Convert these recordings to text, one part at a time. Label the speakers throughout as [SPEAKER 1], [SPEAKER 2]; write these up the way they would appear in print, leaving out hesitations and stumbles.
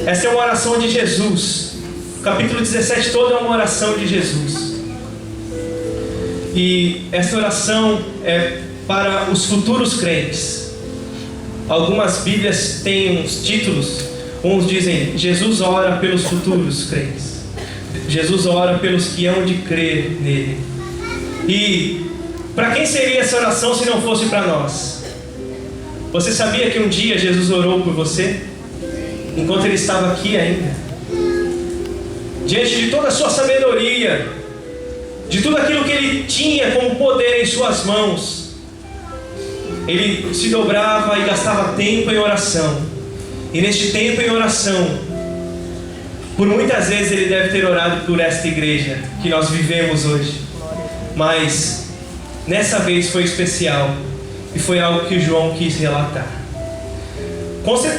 [SPEAKER 1] Essa é uma oração de Jesus. O capítulo 17 todo é uma oração de Jesus. E essa oração é para os futuros crentes. Algumas Bíblias têm uns títulos. Uns dizem: Jesus ora pelos futuros crentes. Jesus ora pelos que hão de crer nele. E para quem seria essa oração se não fosse para nós? Você sabia que um dia Jesus orou por você? Enquanto ele estava aqui ainda. Diante de toda a sua sabedoria, de tudo aquilo que ele tinha como poder em suas mãos, ele se dobrava e gastava tempo em oração. E neste tempo em oração, por muitas vezes ele deve ter orado por esta igreja que nós vivemos hoje. Mas nessa vez foi especial. E foi algo que João quis relatar.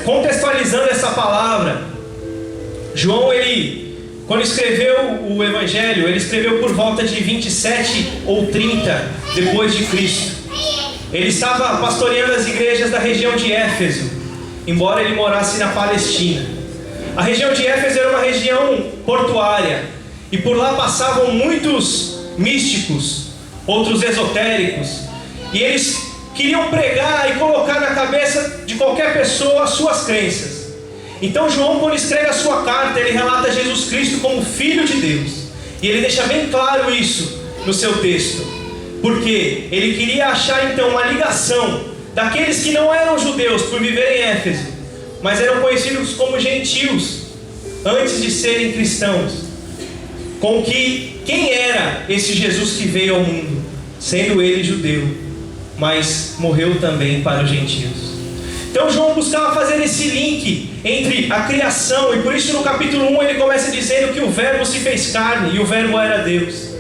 [SPEAKER 1] Contextualizando essa palavra, João, quando escreveu o Evangelho, ele escreveu por volta de 27 ou 30 depois de Cristo. Ele estava pastoreando as igrejas da região de Éfeso, embora ele morasse na Palestina. A região de Éfeso era uma região portuária, e por lá passavam muitos místicos, outros esotéricos, e eles queriam pregar e colocar na cabeça de qualquer pessoa as suas crenças. Então João, quando escreve a sua carta, ele relata Jesus Cristo como Filho de Deus. E ele deixa bem claro isso no seu texto. Porque ele queria achar então uma ligação daqueles que não eram judeus por viverem em Éfeso, mas eram conhecidos como gentios, antes de serem cristãos, com quem era esse Jesus que veio ao mundo, sendo ele judeu, mas morreu também para os gentios. Então João buscava fazer esse link entre a criação, e por isso no capítulo 1 ele começa dizendo que o verbo se fez carne, e o verbo era Deus.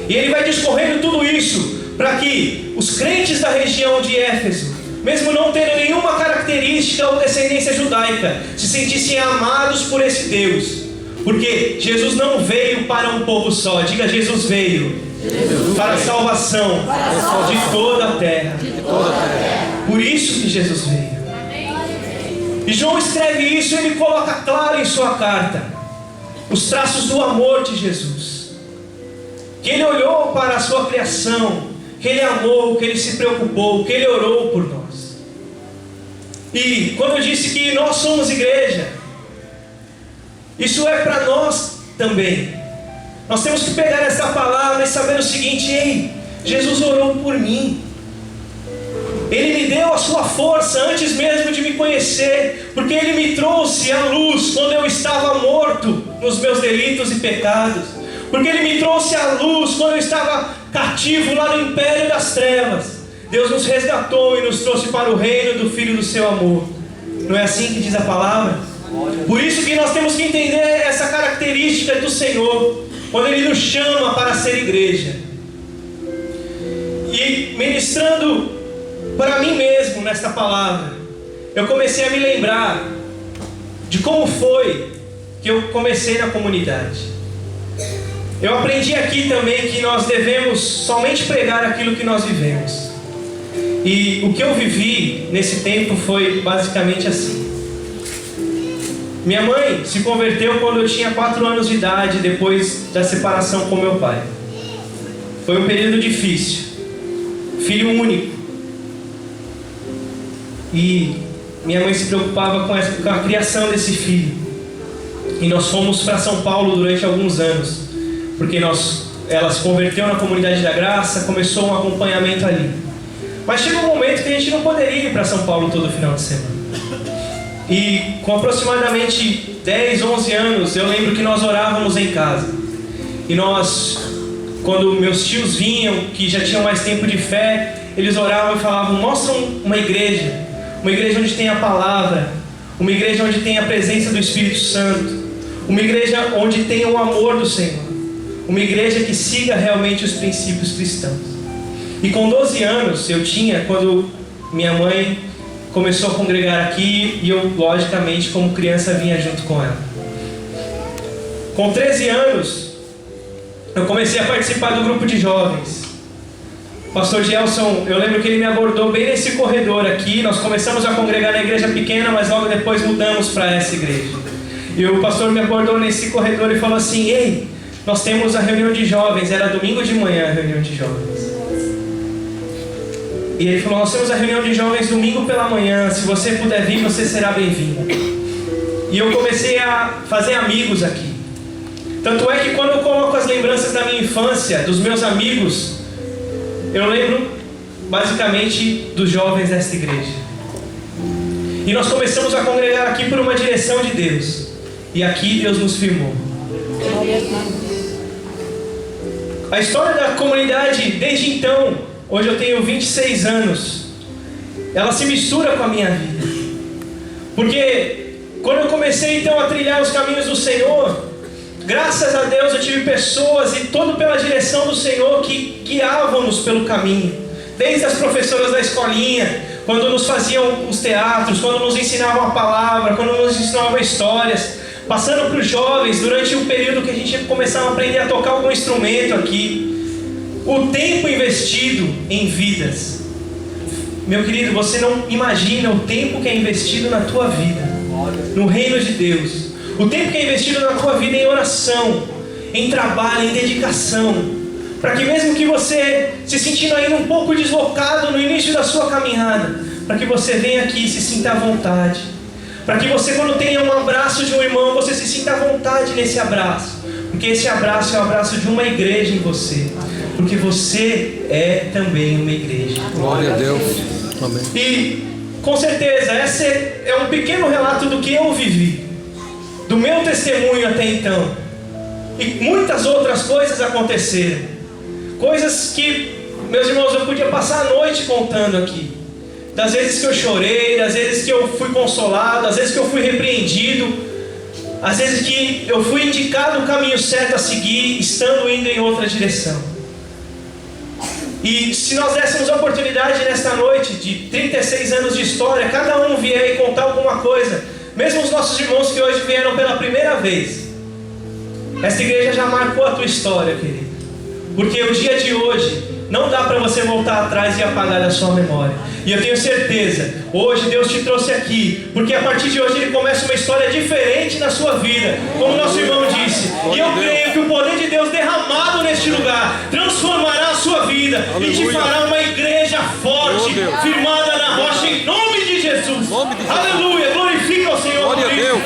[SPEAKER 1] E ele vai discorrendo tudo isso para que os crentes da região de Éfeso, mesmo não tendo nenhuma característica ou descendência judaica, se sentissem amados por esse Deus. Porque Jesus não veio para um povo só. Diga: Jesus veio para a salvação de toda a terra. Por isso que Jesus veio. E João escreve isso e ele coloca claro em sua carta os traços do amor de Jesus. Que ele olhou para a sua criação, que ele amou, que ele se preocupou, que ele orou por nós. E quando eu disse que nós somos igreja, isso é para nós também. Nós temos que pegar essa palavra e saber o seguinte: ei, Jesus orou por mim. Ele me deu a sua força antes mesmo de me conhecer, porque Ele me trouxe à luz quando eu estava morto nos meus delitos e pecados, porque Ele me trouxe à luz quando eu estava cativo lá no império das trevas. Deus nos resgatou e nos trouxe para o reino do Filho do seu amor. Não é assim que diz a palavra? Por isso que nós temos que entender essa característica do Senhor, quando Ele nos chama para ser igreja. E ministrando para mim mesmo nesta palavra, eu comecei a me lembrar de como foi que eu comecei na comunidade. Eu aprendi aqui também que nós devemos somente pregar aquilo que nós vivemos. E o que eu vivi nesse tempo foi basicamente assim. Minha mãe se converteu quando eu tinha 4 anos de idade, depois da separação com meu pai. Foi um período difícil. Filho único. E minha mãe se preocupava com a criação desse filho. E nós fomos para São Paulo durante alguns anos, porque ela se converteu na Comunidade da Graça, começou um acompanhamento ali. Mas chegou um momento que a gente não poderia ir para São Paulo todo final de semana. E com aproximadamente 10, 11 anos, eu lembro que nós orávamos em casa. E nós, quando meus tios vinham, que já tinham mais tempo de fé, eles oravam e falavam: mostra uma igreja onde tem a palavra, uma igreja onde tem a presença do Espírito Santo, uma igreja onde tem o amor do Senhor, uma igreja que siga realmente os princípios cristãos. E com 12 anos eu tinha, quando minha mãe começou a congregar aqui, e eu, logicamente, como criança, vinha junto com ela. Com 13 anos, eu comecei a participar do grupo de jovens. O pastor Gelson, eu lembro que ele me abordou bem nesse corredor aqui. Nós começamos a congregar na igreja pequena, mas logo depois mudamos para essa igreja. E o pastor me abordou nesse corredor e falou assim: ei, nós temos a reunião de jovens. Era domingo de manhã a reunião de jovens. E ele falou: nós temos a reunião de jovens domingo pela manhã. Se você puder vir, você será bem-vindo. E eu comecei a fazer amigos aqui. Tanto é que quando eu coloco as lembranças da minha infância, dos meus amigos, eu lembro basicamente dos jovens desta igreja. E nós começamos a congregar aqui por uma direção de Deus. E aqui Deus nos firmou. A história da comunidade, desde então, hoje eu tenho 26 anos, ela se mistura com a minha vida. Porque quando eu comecei então a trilhar os caminhos do Senhor, graças a Deus eu tive pessoas, e todo pela direção do Senhor, que guiavam-nos pelo caminho. Desde as professoras da escolinha, quando nos faziam os teatros, quando nos ensinavam a palavra, quando nos ensinavam histórias, passando para os jovens, durante o período que a gente começava a aprender a tocar algum instrumento aqui. O tempo investido em vidas. Meu querido, você não imagina o tempo que é investido na tua vida, no reino de Deus. O tempo que é investido na tua vida em oração, em trabalho, em dedicação, para que mesmo que você se sentindo ainda um pouco deslocado no início da sua caminhada, para que você venha aqui e se sinta à vontade, para que você, quando tenha um abraço de um irmão, você se sinta à vontade nesse abraço, porque esse abraço é o abraço de uma igreja em você, porque você é também uma igreja.
[SPEAKER 2] Glória a Deus. Amém.
[SPEAKER 1] E com certeza esse é um pequeno relato do que eu vivi, do meu testemunho até então. E muitas outras coisas aconteceram. Coisas que, meus irmãos, eu podia passar a noite contando aqui. Das vezes que eu chorei, das vezes que eu fui consolado, das vezes que eu fui repreendido, às vezes que eu fui indicado o caminho certo a seguir, estando indo em outra direção. E se nós dessemos a oportunidade nesta noite de 36 anos de história, cada um vier e contar alguma coisa, mesmo os nossos irmãos que hoje vieram pela primeira vez, esta igreja já marcou a tua história, querido. Porque o dia de hoje não dá para você voltar atrás e apagar da sua memória. E eu tenho certeza, hoje Deus te trouxe aqui, porque a partir de hoje Ele começa uma história diferente na sua vida, como nosso irmão disse. E eu creio que o poder de Deus derramado neste lugar transformará a sua vida. Aleluia. E te fará uma igreja forte, firmada na rocha, em nome de Jesus. Aleluia, glorifica o Senhor.
[SPEAKER 2] Glória a Deus.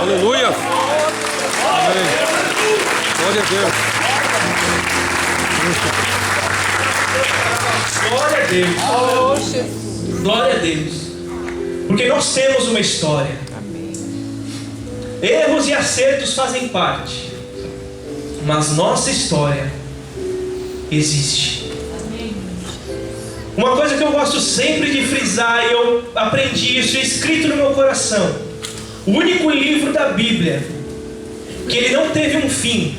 [SPEAKER 2] Aleluia. Amém. Glória a Deus.
[SPEAKER 1] Glória a Deus. Glória a Deus. Porque nós temos uma história. Erros e acertos fazem parte, mas nossa história existe. Uma coisa que eu gosto sempre de frisar, e eu aprendi isso, é escrito no meu coração: o único livro da Bíblia que ele não teve um fim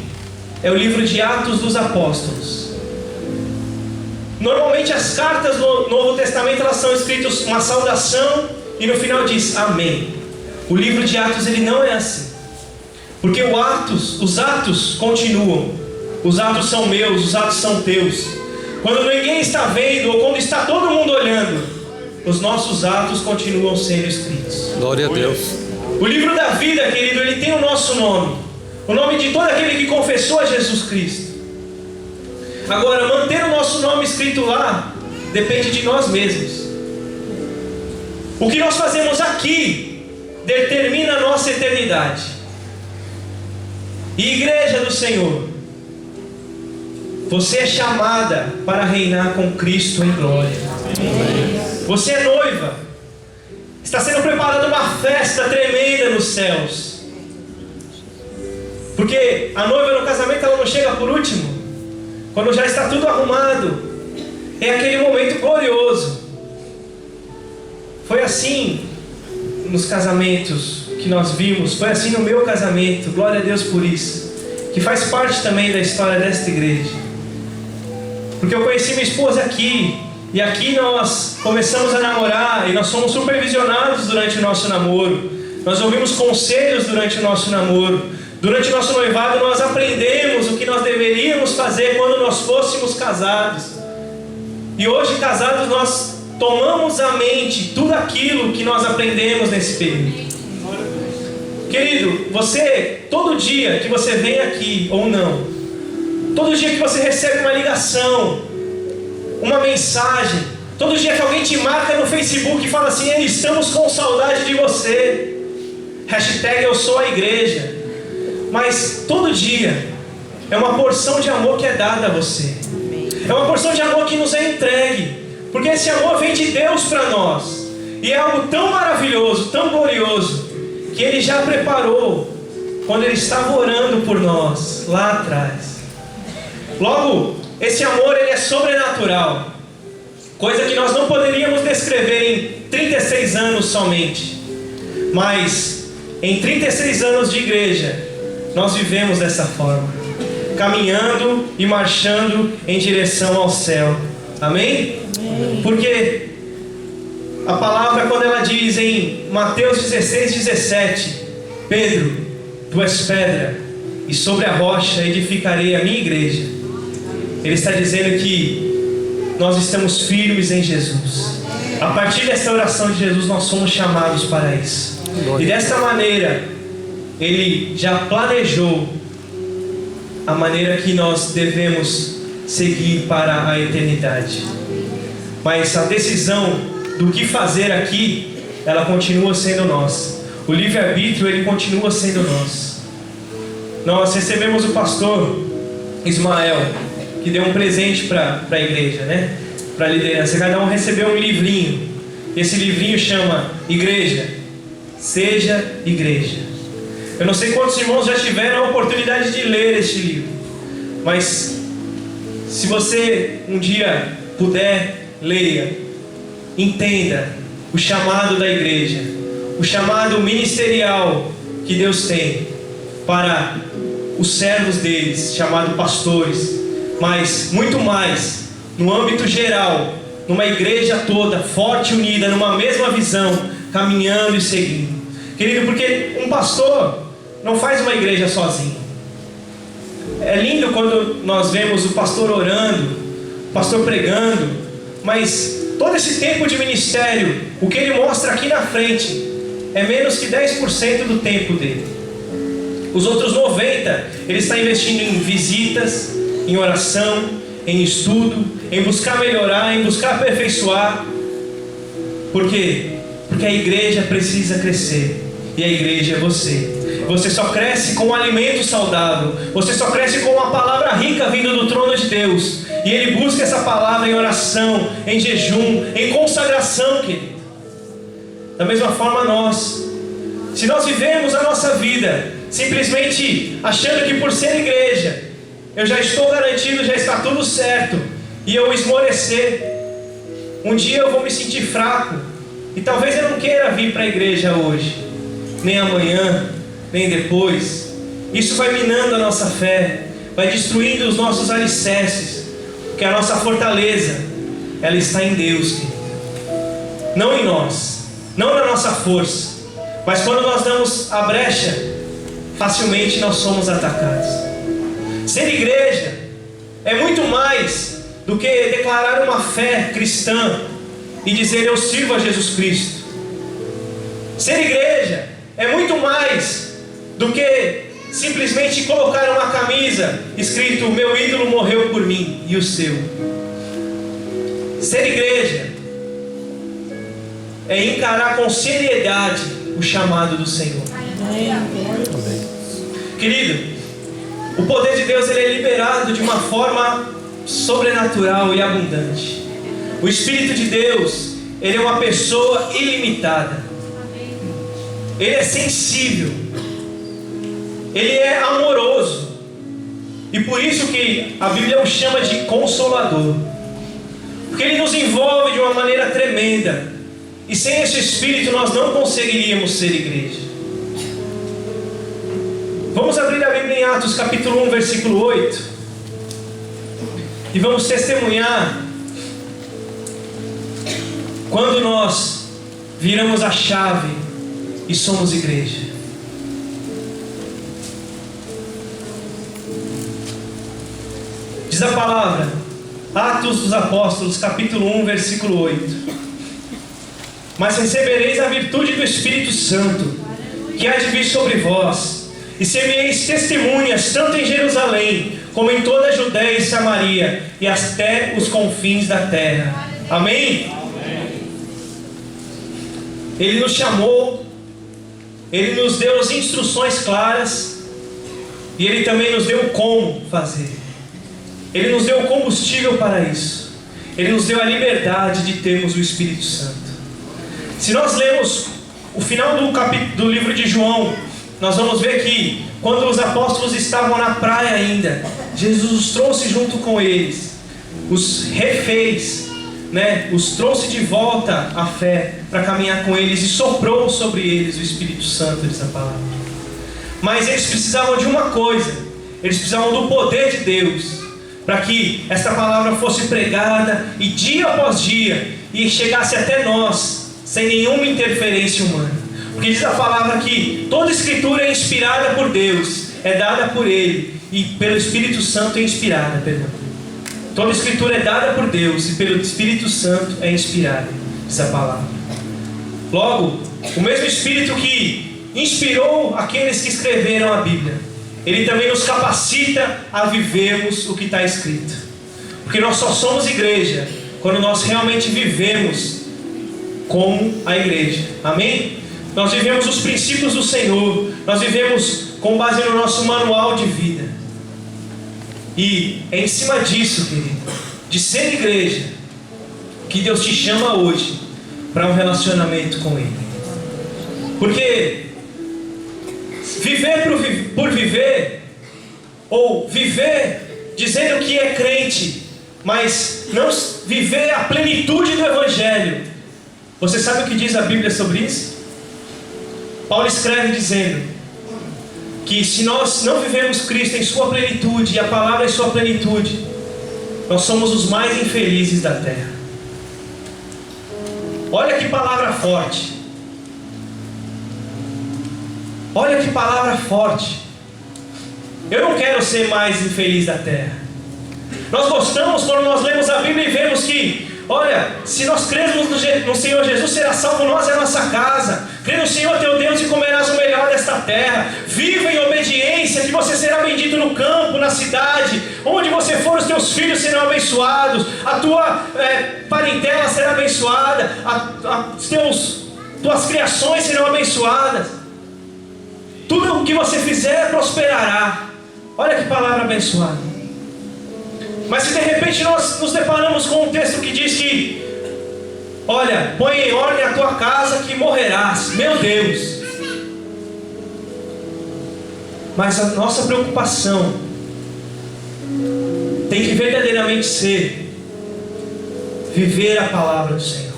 [SPEAKER 1] é o livro de Atos dos Apóstolos. Normalmente as cartas do Novo Testamento, elas são escritas uma saudação e no final diz amém. O livro de Atos, ele não é assim, porque os atos continuam. Os atos são meus, os atos são teus. Quando ninguém está vendo, ou quando está todo mundo olhando, os nossos atos continuam sendo escritos.
[SPEAKER 2] Glória a Deus.
[SPEAKER 1] O livro da vida, querido, ele tem o nosso nome, o nome de todo aquele que confessou a Jesus Cristo. Agora, manter o nosso nome escrito lá depende de nós mesmos. O que nós fazemos aqui determina a nossa eternidade. E igreja do Senhor, você é chamada para reinar com Cristo em glória. Você é noiva. Está sendo preparada uma festa tremenda nos céus. Porque a noiva no casamento, ela não chega por último. Quando já está tudo arrumado, é aquele momento glorioso. Foi assim nos casamentos que nós vimos, foi assim no meu casamento, glória a Deus por isso, que faz parte também da história desta igreja. Porque eu conheci minha esposa aqui, e aqui nós começamos a namorar, e nós fomos supervisionados durante o nosso namoro, nós ouvimos conselhos durante o nosso namoro. Durante o nosso noivado nós aprendemos o que nós deveríamos fazer quando nós fôssemos casados. E hoje casados nós tomamos à mente tudo aquilo que nós aprendemos nesse período. Porque Querido, você, todo dia que você vem aqui ou não, todo dia que você recebe uma ligação, uma mensagem, todo dia que alguém te marca no Facebook e fala assim: estamos com saudade de você, hashtag eu sou a igreja. Mas todo dia é uma porção de amor que é dada a você, é uma porção de amor que nos é entregue, porque esse amor vem de Deus para nós, e é algo tão maravilhoso, tão glorioso, que Ele já preparou quando Ele estava orando por nós lá atrás. Logo, esse amor, ele é sobrenatural, coisa que nós não poderíamos descrever em 36 anos somente, mas em 36 anos de igreja nós vivemos dessa forma, caminhando e marchando em direção ao céu. Amém? Porque a palavra, quando ela diz em Mateus 16:17, Pedro, tu és pedra, e sobre a rocha edificarei a minha igreja. Ele está dizendo que nós estamos firmes em Jesus. A partir dessa oração de Jesus, nós somos chamados para isso. E desta maneira, Ele já planejou a maneira que nós devemos seguir para a eternidade. Mas a decisão do que fazer aqui, ela continua sendo nossa. O livre-arbítrio, ele continua sendo nosso. Nós recebemos o pastor Ismael, que deu um presente para a igreja, né? Para a liderança. Cada um recebeu um livrinho. Esse livrinho chama Igreja, Seja Igreja. Eu não sei quantos irmãos já tiveram a oportunidade de ler este livro, mas se você um dia puder, leia, entenda o chamado da igreja, o chamado ministerial que Deus tem para os servos deles, chamados pastores, mas muito mais no âmbito geral, numa igreja toda, forte, unida, numa mesma visão, caminhando e seguindo. Querido, porque um pastor não faz uma igreja sozinho. É lindo quando nós vemos o pastor orando, o pastor pregando, mas todo esse tempo de ministério, o que ele mostra aqui na frente, é menos que 10% do tempo dele. Os outros 90%, ele está investindo em visitas, em oração, em estudo, em buscar melhorar, em buscar aperfeiçoar. Por quê? Porque a igreja precisa crescer, e a igreja é você. Você só cresce com um alimento saudável, você só cresce com uma palavra rica vindo do trono de Deus, e Ele busca essa palavra em oração, em jejum, em consagração, querido. Da mesma forma nós, se nós vivemos a nossa vida simplesmente achando que por ser igreja eu já estou garantido, já está tudo certo, e eu esmorecer, um dia eu vou me sentir fraco, e talvez eu não queira vir para a igreja hoje, nem amanhã, nem depois. Isso vai minando a nossa fé, vai destruindo os nossos alicerces, porque a nossa fortaleza, ela está em Deus, querido. Não em nós, não na nossa força, mas quando nós damos a brecha, facilmente nós somos atacados. Ser igreja é muito mais do que declarar uma fé cristã e dizer eu sirvo a Jesus Cristo. Ser igreja é muito mais do que simplesmente colocar uma camisa escrito meu ídolo morreu por mim e o seu. Ser igreja é encarar com seriedade o chamado do Senhor. Querido, o poder de Deus, ele é liberado de uma forma sobrenatural e abundante. O Espírito de Deus, ele é uma pessoa ilimitada. Ele é sensível, Ele é amoroso, e por isso que a Bíblia o chama de Consolador, porque Ele nos envolve de uma maneira tremenda, e sem esse Espírito nós não conseguiríamos ser igreja. Vamos abrir a Bíblia em Atos capítulo 1, versículo 8, e vamos testemunhar quando nós viramos a chave e somos igreja. Diz a palavra, Atos dos Apóstolos, capítulo 1, versículo 8. Mas recebereis a virtude do Espírito Santo, que há de vir sobre vós, e semeis testemunhas tanto em Jerusalém, como em toda a Judéia e Samaria, e até os confins da terra. Amém? Ele nos chamou, Ele nos deu as instruções claras, e Ele também nos deu como fazer. Ele nos deu o combustível para isso. Ele nos deu a liberdade de termos o Espírito Santo. Se nós lemos o final do livro de João, nós vamos ver que quando os apóstolos estavam na praia ainda, Jesus os trouxe junto com eles, os refez, os trouxe de volta à fé para caminhar com eles, e soprou sobre eles o Espírito Santo, diz a palavra. Mas eles precisavam de uma coisa: eles precisavam do poder de Deus, para que esta palavra fosse pregada e dia após dia, e chegasse até nós sem nenhuma interferência humana. Porque diz a palavra que toda escritura é inspirada por Deus, é dada por Ele, e pelo Espírito Santo é inspirada, Toda escritura é dada por Deus e pelo Espírito Santo é inspirada, diz a palavra. Logo, o mesmo Espírito que inspirou aqueles que escreveram a Bíblia, Ele também nos capacita a vivermos o que está escrito. Porque nós só somos igreja quando nós realmente vivemos como a igreja. Amém? Nós vivemos os princípios do Senhor, nós vivemos com base no nosso manual de vida. E é em cima disso, querido, de ser igreja, que Deus te chama hoje para um relacionamento com Ele. Porque viver por viver, ou viver dizendo que é crente, mas não viver a plenitude do Evangelho, você sabe o que diz a Bíblia sobre isso? Paulo escreve dizendo que se nós não vivemos Cristo em sua plenitude, e a palavra em sua plenitude, nós somos os mais infelizes da terra. Olha que palavra forte. Olha que palavra forte. Eu não quero ser mais infeliz da terra. Nós gostamos quando nós lemos a Bíblia e vemos que, olha, se nós cremos no Senhor Jesus, será salvo nós e a nossa casa. Crê no Senhor teu Deus e comerás o melhor desta terra. Viva em obediência, que você será bendito no campo, na cidade. Onde você for, os teus filhos serão abençoados. A tua parentela será abençoada. Tuas criações serão abençoadas. Tudo o que você fizer prosperará. Olha que palavra abençoada. Mas se de repente nós nos deparamos com um texto que diz que, olha, põe em ordem a tua casa que morrerás. Meu Deus! Mas a nossa preocupação tem que verdadeiramente ser viver a palavra do Senhor.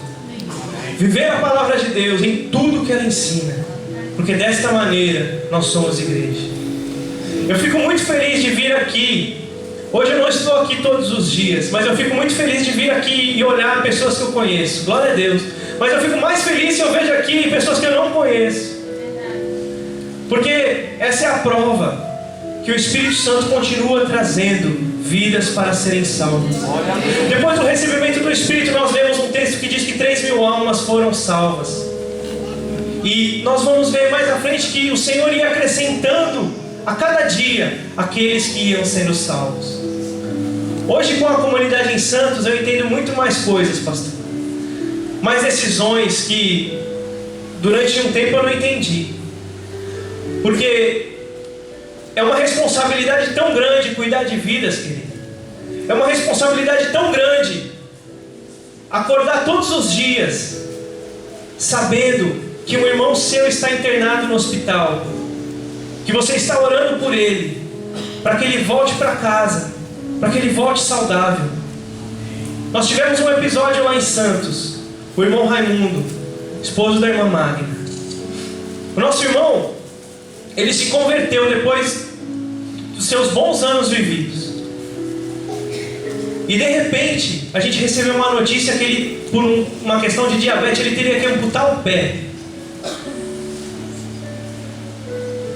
[SPEAKER 1] Viver a palavra de Deus em tudo que ela ensina. Porque desta maneira nós somos igreja. Eu fico muito feliz de vir aqui. Hoje eu não estou aqui todos os dias, mas eu fico muito feliz de vir aqui e olhar pessoas que eu conheço. Glória a Deus. Mas eu fico mais feliz se eu vejo aqui pessoas que eu não conheço. Porque essa é a prova que o Espírito Santo continua trazendo vidas para serem salvas. Depois do recebimento do Espírito, nós lemos um texto que diz que 3.000 almas foram salvas. E nós vamos ver mais à frente que o Senhor ia acrescentando a cada dia aqueles que iam sendo salvos. Hoje, com a comunidade em Santos, eu entendo muito mais coisas, pastor. Mais decisões que durante um tempo eu não entendi. Porque é uma responsabilidade tão grande cuidar de vidas, querido. É uma responsabilidade tão grande acordar todos os dias sabendo que um irmão seu está internado no hospital, que você está orando por ele, para que ele volte para casa, para que ele volte saudável. Nós tivemos um episódio lá em Santos, o irmão Raimundo, esposo da irmã Magna. O nosso irmão, ele se converteu depois dos seus bons anos vividos. E de repente, a gente recebeu uma notícia que ele, por uma questão de diabetes, ele teria que amputar o pé.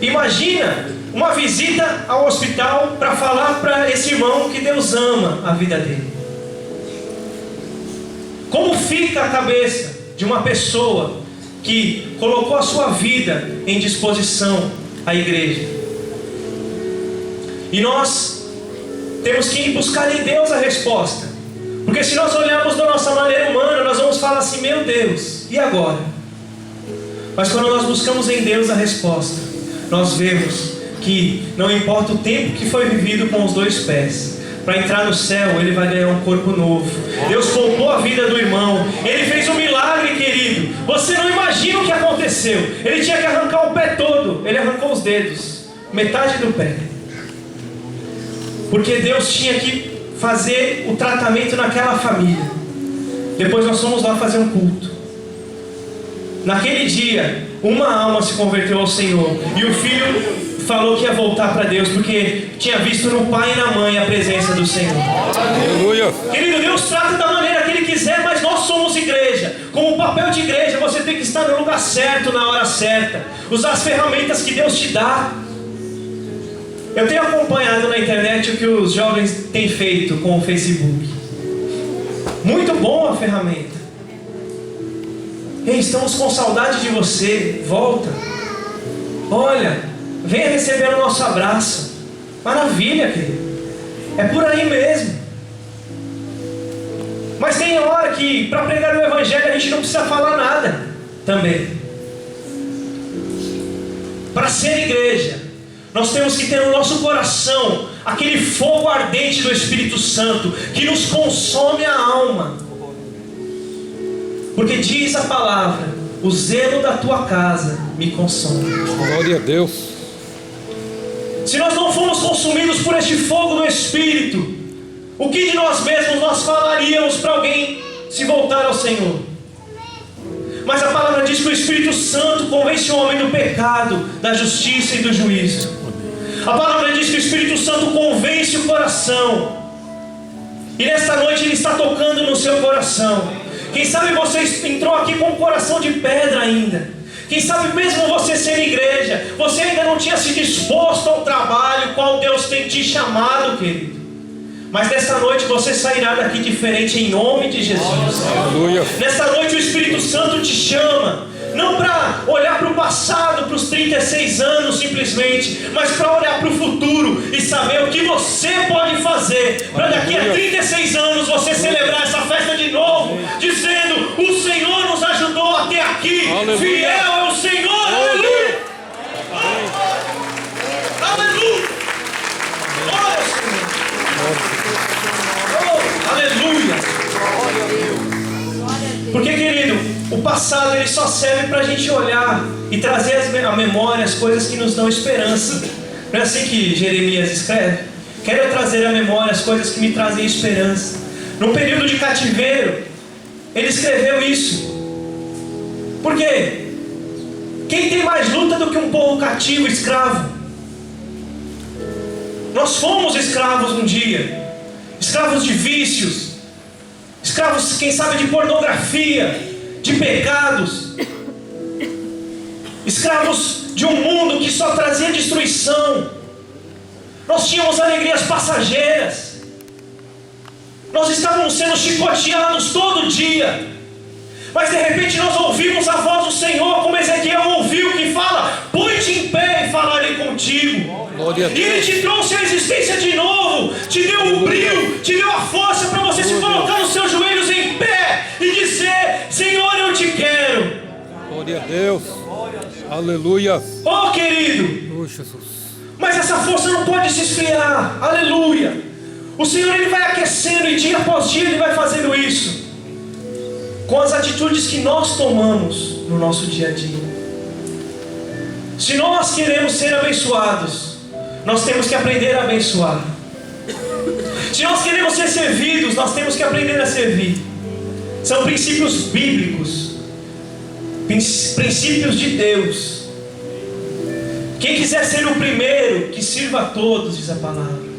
[SPEAKER 1] Imagina uma visita ao hospital para falar para esse irmão que Deus ama a vida dele. Como fica a cabeça de uma pessoa que colocou a sua vida em disposição à igreja. E nós temos que ir buscar em Deus a resposta. Porque se nós olharmos da nossa maneira humana, nós vamos falar assim: meu Deus, e agora? Mas quando nós buscamos em Deus a resposta, nós vemos que não importa o tempo que foi vivido com os 2 pés, para entrar no céu ele vai ganhar um corpo novo. Deus poupou a vida do irmão. Ele fez um milagre, querido. Você não imagina o que aconteceu. Ele tinha que arrancar o pé todo. Ele arrancou os dedos, metade do pé, porque Deus tinha que fazer o tratamento naquela família. Depois nós fomos lá fazer um culto. Naquele dia, uma alma se converteu ao Senhor, e o filho falou que ia voltar para Deus, porque tinha visto no pai e na mãe a presença do Senhor.
[SPEAKER 2] Aleluia.
[SPEAKER 1] Querido, Deus trata da maneira que Ele quiser, mas nós somos igreja. Com o papel de igreja, você tem que estar no lugar certo, na hora certa. Usar as ferramentas que Deus te dá. Eu tenho acompanhado na internet o que os jovens têm feito com o Facebook. Muito bom a ferramenta. Ei, estamos com saudade de você. Volta. Olha, venha receber o nosso abraço. Maravilha, querido. É por aí mesmo. Mas tem hora que para pregar o Evangelho a gente não precisa falar nada também. Para ser igreja, nós temos que ter no nosso coração aquele fogo ardente do Espírito Santo que nos consome a alma. Porque diz a palavra: o zelo da tua casa me consome.
[SPEAKER 2] Glória a Deus.
[SPEAKER 1] Se nós não formos consumidos por este fogo do Espírito, o que de nós mesmos nós falaríamos para alguém se voltar ao Senhor? Mas a palavra diz que o Espírito Santo convence o homem do pecado, da justiça e do juízo. A palavra diz que o Espírito Santo convence o coração. E nesta noite Ele está tocando no seu coração. Quem sabe você entrou aqui com um coração de pedra ainda. Quem sabe mesmo você ser igreja, você ainda não tinha se disposto ao trabalho qual Deus tem te chamado, querido. Mas nesta noite você sairá daqui diferente em nome de Jesus.
[SPEAKER 2] Aleluia.
[SPEAKER 1] Nesta noite o Espírito Santo te chama, não para olhar para o passado, para os 36 anos simplesmente, mas para olhar para o futuro e saber o que você pode fazer para daqui a 36 anos você celebrar essa festa de novo, dizendo: o Senhor nos ajudou até aqui. Aleluia. Fiel é o Senhor. Aleluia. Aleluia. Glória, Senhor. Aleluia. Porque, querido, o passado ele só serve para a gente olhar e trazer à memória as coisas que nos dão esperança. Não é assim que Jeremias escreve? Quero trazer à memória as coisas que me trazem esperança. No período de cativeiro, ele escreveu isso. Por quê? Quem tem mais luta do que um povo cativo, escravo? Nós fomos escravos um dia. Escravos de vícios, escravos, quem sabe, de pornografia, de pecados, escravos de um mundo que só trazia destruição. Nós tínhamos alegrias passageiras, nós estávamos sendo chicoteados todo dia, mas de repente nós ouvimos a voz do Senhor, como Ezequiel ouviu, que fala: põe-te em pé e falarei contigo. E Ele te trouxe a existência de novo, te deu o brilho, te deu a força para você se colocar nos seus joelhos em pé e dizer: Senhor, eu te quero.
[SPEAKER 2] Glória a Deus. Aleluia.
[SPEAKER 1] Oh, querido,
[SPEAKER 2] Oh, Jesus.
[SPEAKER 1] mas essa força não pode se esfriar. Aleluia. O Senhor Ele vai aquecendo e dia após dia Ele vai fazendo isso com as atitudes que nós tomamos no nosso dia a dia. Se nós queremos ser abençoados, nós temos que aprender a abençoar. Se nós queremos ser servidos, nós temos que aprender a servir. São princípios bíblicos, princípios de Deus. Quem quiser ser o primeiro, que sirva a todos, diz a palavra.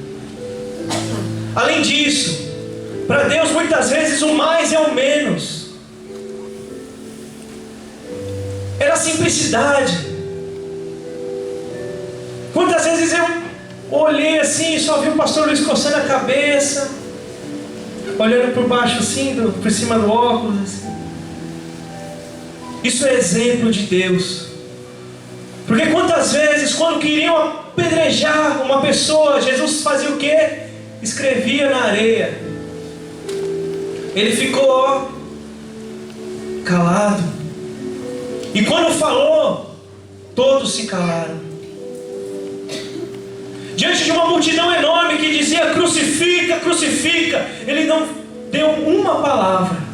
[SPEAKER 1] Além disso, para Deus muitas vezes o mais é o menos. É na simplicidade. Quantas vezes eu olhei assim e só vi o pastor Luiz coçando a cabeça, olhando por baixo assim, por cima do óculos assim. Isso é exemplo de Deus. Porque quantas vezes, quando queriam apedrejar uma pessoa, Jesus fazia o quê? Escrevia na areia. Ele ficou calado. E quando falou, todos se calaram. Diante de uma multidão enorme que dizia: crucifica, crucifica, ele não deu uma palavra.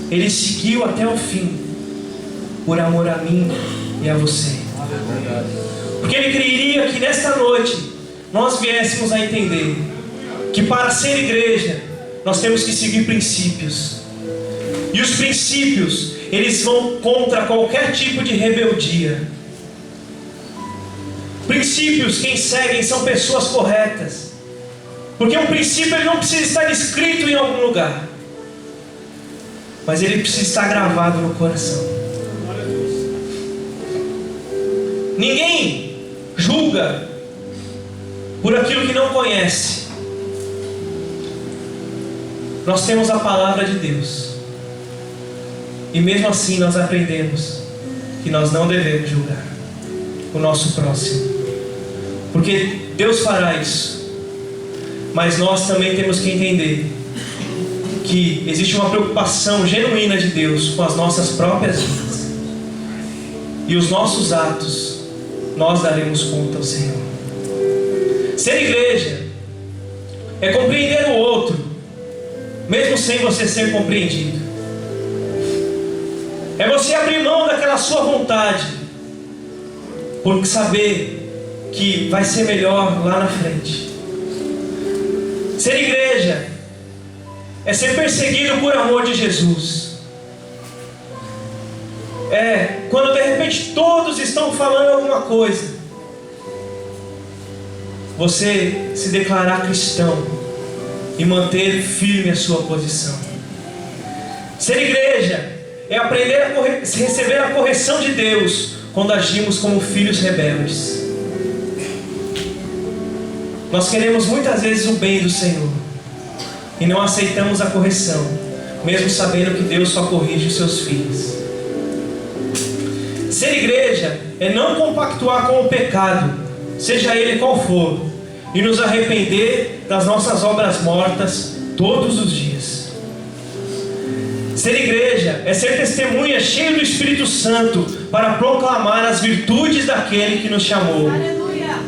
[SPEAKER 1] Ele seguiu até o fim, por amor a mim e a você. Porque ele queria que nesta noite nós viéssemos a entender que para ser igreja nós temos que seguir princípios. E os princípios, eles vão contra qualquer tipo de rebeldia. Princípios, quem seguem são pessoas corretas. Porque um princípio ele não precisa estar escrito em algum lugar, mas ele precisa estar gravado no coração. Ninguém julga por aquilo que não conhece. Nós temos a palavra de Deus, e mesmo assim nós aprendemos que nós não devemos julgar o nosso próximo, porque Deus fará isso. Mas nós também temos que entender que existe uma preocupação genuína de Deus com as nossas próprias vidas, e os nossos atos nós daremos conta ao Senhor. Ser igreja é compreender o outro, mesmo sem você ser compreendido. É você abrir mão daquela sua vontade, por saber que vai ser melhor lá na frente. Ser igreja é ser perseguido por amor de Jesus. É quando de repente todos estão falando alguma coisa, você se declarar cristão e manter firme a sua posição. Ser igreja é aprender a receber a correção de Deus quando agimos como filhos rebeldes. Nós queremos muitas vezes o bem do Senhor e não aceitamos a correção, mesmo sabendo que Deus só corrige os seus filhos. Ser igreja é não compactuar com o pecado, seja ele qual for, e nos arrepender das nossas obras mortas todos os dias. Ser igreja é ser testemunha cheia do Espírito Santo para proclamar as virtudes daquele que nos chamou.
[SPEAKER 3] Aleluia.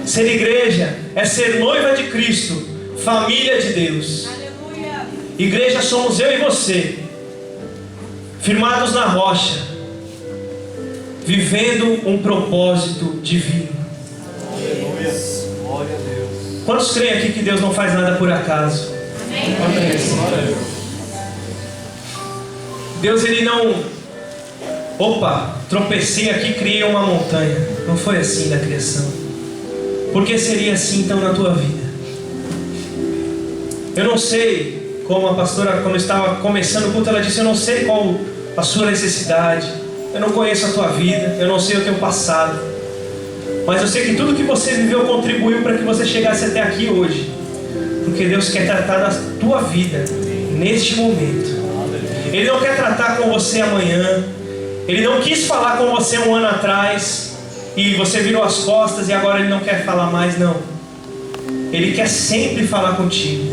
[SPEAKER 1] Ser igreja é ser noiva de Cristo, família de Deus.
[SPEAKER 3] Aleluia.
[SPEAKER 1] Igreja somos eu e você, firmados na rocha, vivendo um propósito divino.
[SPEAKER 4] Aleluia. Glória a Deus.
[SPEAKER 1] Quantos creem aqui que Deus não faz nada por acaso?
[SPEAKER 3] Amém.
[SPEAKER 1] Deus ele não... Opa, tropecei aqui, criei uma montanha. Não foi assim na criação. Por que seria assim então na tua vida? Eu não sei, como a pastora, quando estava começando o culto, ela disse: eu não sei qual a sua necessidade, eu não conheço a tua vida, eu não sei o teu passado, mas eu sei que tudo que você viveu contribuiu para que você chegasse até aqui hoje, porque Deus quer tratar da tua vida neste momento. Ele não quer tratar com você amanhã. Ele não quis falar com você um ano atrás e você virou as costas e agora ele não quer falar mais, não. Ele quer sempre falar contigo.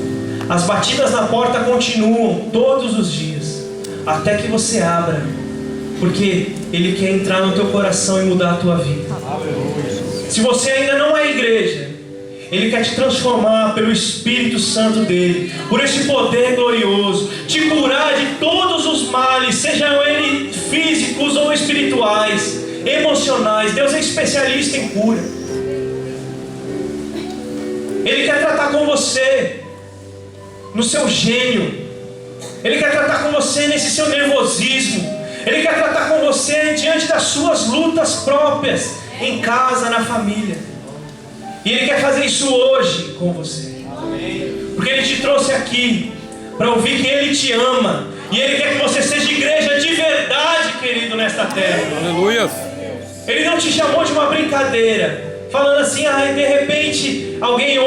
[SPEAKER 1] As batidas na porta continuam todos os dias, até que você abra, porque ele quer entrar no teu coração e mudar a tua vida. Se você ainda não é igreja, ele quer te transformar pelo Espírito Santo dele, por esse poder glorioso, te curar de todos os males, sejam eles físicos ou espirituais, emocionais. Deus é especialista em cura. Ele quer tratar com você no seu gênio. Ele quer tratar com você nesse seu nervosismo. Ele quer tratar com você diante das suas lutas próprias, em casa, na família. E Ele quer fazer isso hoje com você. Porque Ele te trouxe aqui para ouvir que Ele te ama. E Ele quer que você seja igreja de verdade, querido, nesta terra.
[SPEAKER 2] Aleluia.
[SPEAKER 1] Ele não te chamou de uma brincadeira, falando assim: de repente alguém